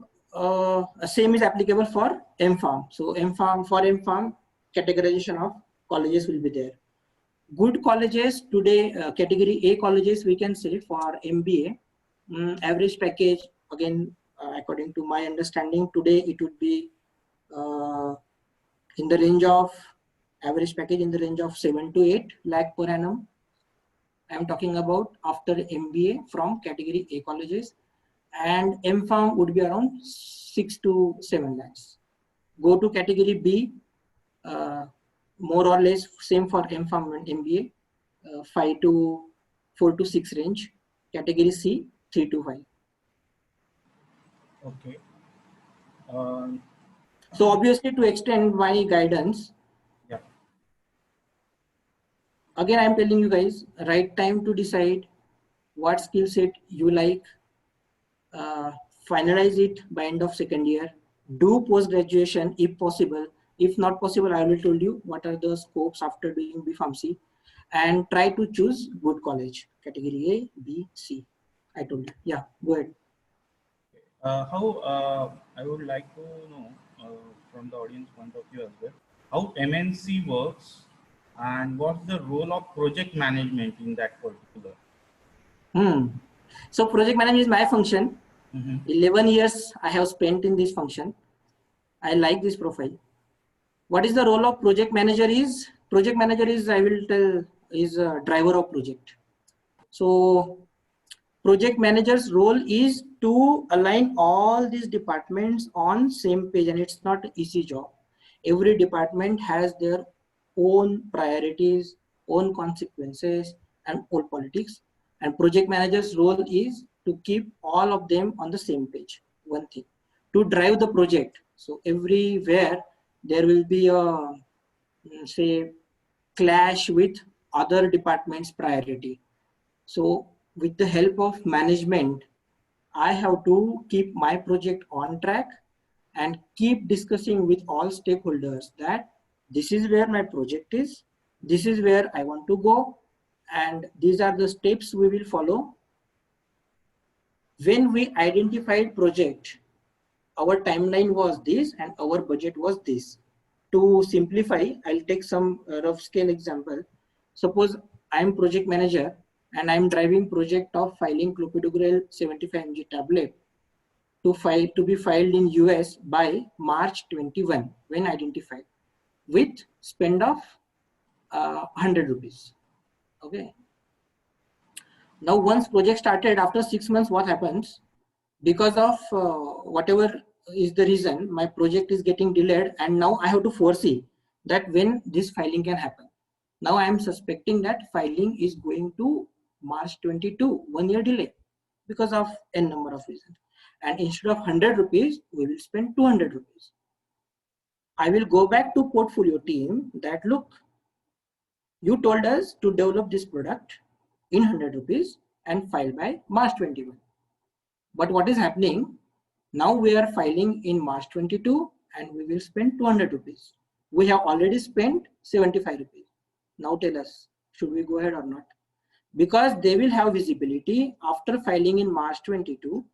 Speaker 2: same is applicable for MPharm. So MPharm, for MPharm, categorization of colleges will be there. good colleges today, category A colleges, we can say for MBA, average package, again, according to my understanding, today it would be in the range of average package in the range of 7 to 8 lakh per annum. I am talking about after MBA from category A colleges, and M.Pharm would be around 6 to 7 lakhs. Go to category B, more or less same for M.Pharm and MBA, 4 to 6 range. Category C, 3 to 5.
Speaker 1: Okay.
Speaker 2: So obviously, to extend my guidance,
Speaker 1: Yeah.
Speaker 2: again, I'm telling you guys, right time to decide what skill set you like, finalize it by end of second year, do post-graduation if possible. If not possible, I will tell you what are the scopes after doing B.Pharmacy, and try to choose good college, category A, B, C. I told you. Yeah, go ahead.
Speaker 1: I would like to know from the audience point of view as well, how MNC works and what's the role of project management in that particular.
Speaker 2: So project management is my function.
Speaker 1: Mm-hmm.
Speaker 2: 11 years I have spent in this function. I like this profile. What is the role of project manager is? Project manager is, I will tell, is a driver of project. So project manager's role is to align all these departments on same page, and it's not an easy job. Every department has their own priorities, own consequences, and own politics. And project manager's role is to keep all of them on the same page. One thing, to drive the project. So everywhere there will be a, say, clash with other departments' priority. So with the help of management, I have to keep my project on track and keep discussing with all stakeholders that this is where my project is, this is where I want to go, and these are the steps we will follow. When we identified project, our timeline was this and our budget was this. To simplify, I'll take some rough scale example. Suppose I'm project manager and I'm driving project of filing clopidogrel 75 mg tablet to be filed in US by March 21 when identified, with spend of 100 rupees. Okay. Now once project started, after 6 months, what happens? Because of whatever is the reason, my project is getting delayed, and now I have to foresee that when this filing can happen. Now I am suspecting that filing is going to March 22, 1 year delay, because of n number of reasons. And instead of 100 rupees, we will spend 200 rupees. I will go back to portfolio team that, look, you told us to develop this product in 100 rupees and file by March 21. But what is happening? Now we are filing in March 22 and we will spend 200 rupees. We have already spent 75 rupees. Now tell us, should we go ahead or not? Because they will have visibility after filing in March 22,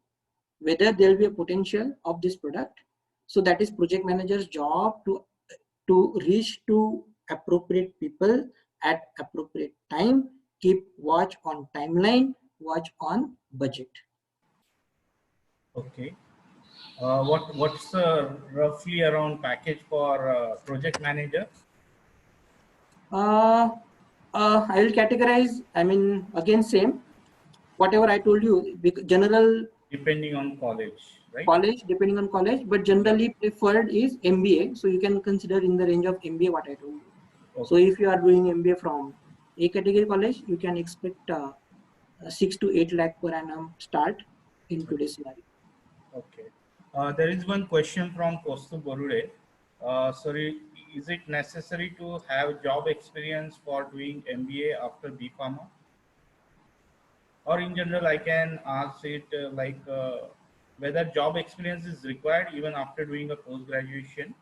Speaker 2: whether there will be a potential of this product. So that is project manager's job to reach to appropriate people at appropriate time, keep watch on timeline, watch on budget.
Speaker 1: Okay. What's roughly around package for project manager?
Speaker 2: I will categorize, I mean, again, same, whatever I told you, general
Speaker 1: Depending on college, right?
Speaker 2: college, depending on college, but generally preferred is MBA. So you can consider in the range of MBA what I told you.
Speaker 1: Okay.
Speaker 2: So if you are doing MBA from A category college, you can expect 6 to 8 lakh per annum start in today's scenario.
Speaker 1: Okay. There is one question from Kostu Borude. Sorry, is it necessary to have job experience for doing MBA after B.Pharma? Or in general, I can ask it whether job experience is required even after doing a post-graduation?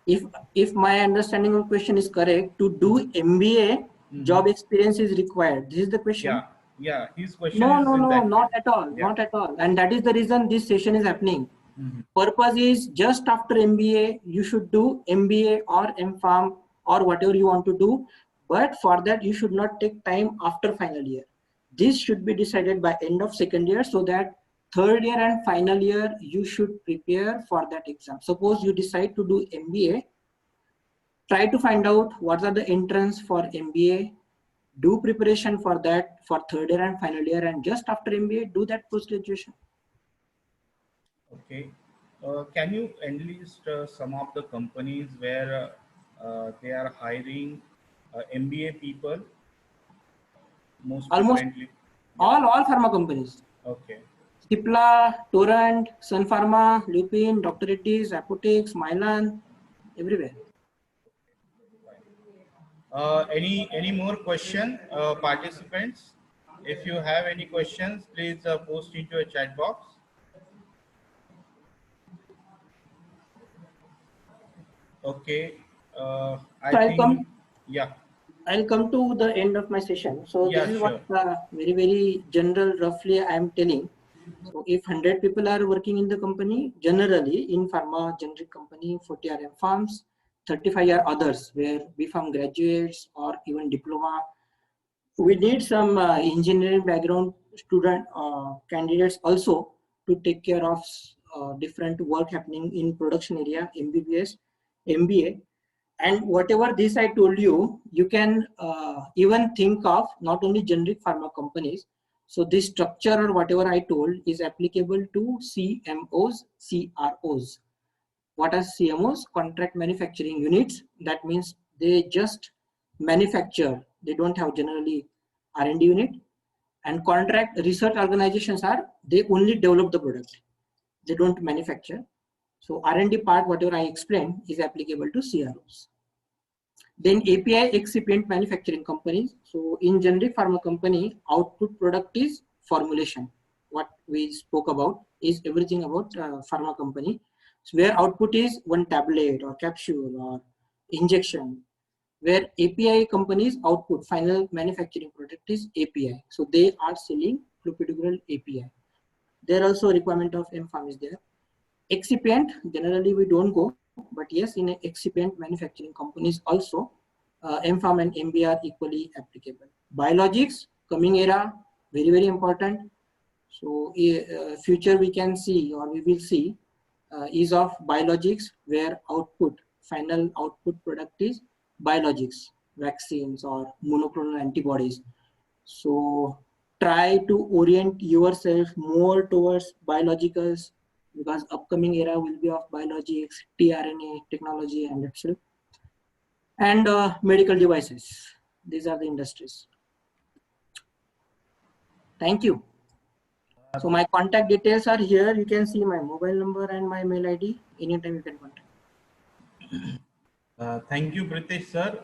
Speaker 2: If my understanding of question is correct, to do MBA, job experience is required. This is the question.
Speaker 1: Yeah. His question
Speaker 2: No,
Speaker 1: is in that
Speaker 2: not
Speaker 1: way.
Speaker 2: at all,
Speaker 1: Yeah.
Speaker 2: not at all. And that is the reason this session is happening.
Speaker 1: Mhm.
Speaker 2: Purpose is just after MBA, you should do MBA or MPharm or whatever you want to do. But for that, you should not take time after final year. This should be decided by end of second year, so that third year and final year, you should prepare for that exam. Suppose you decide to do MBA, try to find out what are the entrance for MBA, do preparation for that for third year and final year, and just after MBA, do that post graduation.
Speaker 1: Okay. Can you enlist some of the companies where they are hiring MBA people most
Speaker 2: Almost
Speaker 1: frequently? Yeah.
Speaker 2: all pharma companies.
Speaker 1: Okay.
Speaker 2: Cipla, Torrent, Sun Pharma, Lupin, Dr. Reddy's, Apotex, Mylan, everywhere.
Speaker 1: Any more question, participants? If you have any questions, please post into a chat box. Okay. I
Speaker 2: So
Speaker 1: think, yeah,
Speaker 2: I'll come to the end of my session. So this
Speaker 1: yeah,
Speaker 2: is what
Speaker 1: sure.
Speaker 2: very general, roughly I am telling. So if 100 people are working in the company, generally in pharma generic company, 40 are farms, 35 are others, where B Farm graduates or even diploma. We need some engineering background student candidates also to take care of different work happening in production area, MBBS, MBA, and whatever this I told you, you can even think of not only generic pharma companies. So this structure or whatever I told is applicable to CMOs, CROs. What are CMOs? Contract manufacturing units. That means they just manufacture. They don't have generally R&D unit. And contract research organizations are, they only develop the product. They don't manufacture. So R&D part, whatever I explained, is applicable to CROs. Then API excipient manufacturing companies. So in generic pharma company, output product is formulation. What we spoke about is everything about pharma company. So where output is one tablet or capsule or injection. Where API companies output final manufacturing product is API. So they are selling clopidogrel API. There also requirement of MPharm is there. Excipient, generally we don't go, but yes, in excipient manufacturing companies also, MPharm and MB are equally applicable. Biologics, coming era, very important. So future we can see, or we will see, is of biologics, where output, final output product is biologics, vaccines or monoclonal antibodies. So try to orient yourself more towards biologicals, because upcoming era will be of biologics, tRNA technology, and itself, and medical devices. These are the industries. Thank you. So my contact details are here. You can see my mobile number and my mail ID. Anytime you can contact.
Speaker 1: Thank you, Pritesh sir.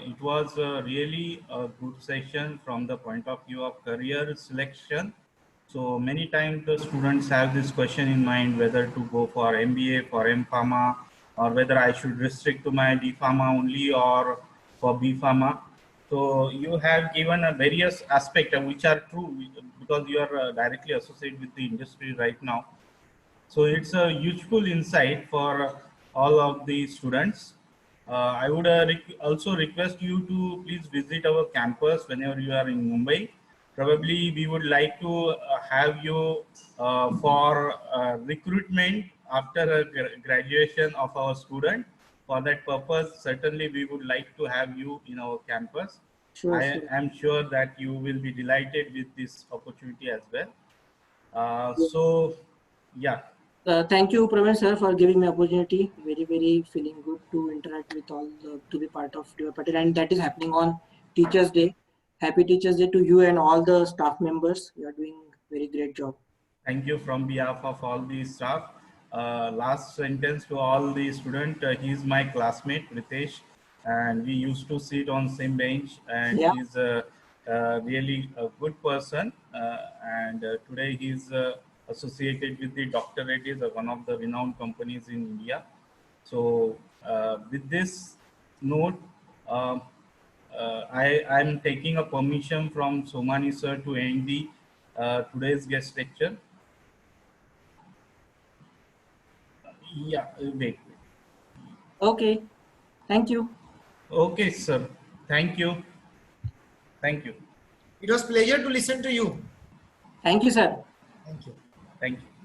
Speaker 1: It was really a good session from the point of view of career selection. So many times the students have this question in mind whether to go for MBA, for M Pharma, or whether I should restrict to my D Pharma only or for B Pharma. So you have given a various aspects which are true because you are directly associated with the industry right now. So it's a useful insight for all of the students. I would also request you to please visit our campus whenever you are in Mumbai. Probably we would like to have you for recruitment after graduation of our student. For that purpose, certainly we would like to have you in our campus.
Speaker 2: Sure,
Speaker 1: I
Speaker 2: sure.
Speaker 1: am sure that you will be delighted with this opportunity as well.
Speaker 2: Yes.
Speaker 1: So, yeah.
Speaker 2: Thank you, Praveen sir, for giving me opportunity. Very feeling good to interact with all to be part of your party, and that is happening on Teachers Day. Happy Teachers Day to you and all the staff members. You are doing very great job.
Speaker 1: Thank you from behalf of all the staff. Last sentence to all the students. He is my classmate, Ritesh, and we used to sit on same bench. And
Speaker 2: Yeah.
Speaker 1: he's really a good person. And today he's associated with the Dr. Reddy's, one of the renowned companies in India. So with this note, I'm taking a permission from Somani sir to end the today's guest lecture. Yeah, wait.
Speaker 2: Okay. Thank you.
Speaker 1: Okay, sir. Thank you. Thank you.
Speaker 3: It was pleasure to listen to you.
Speaker 2: Thank you, sir.
Speaker 3: Thank you.
Speaker 1: Thank you.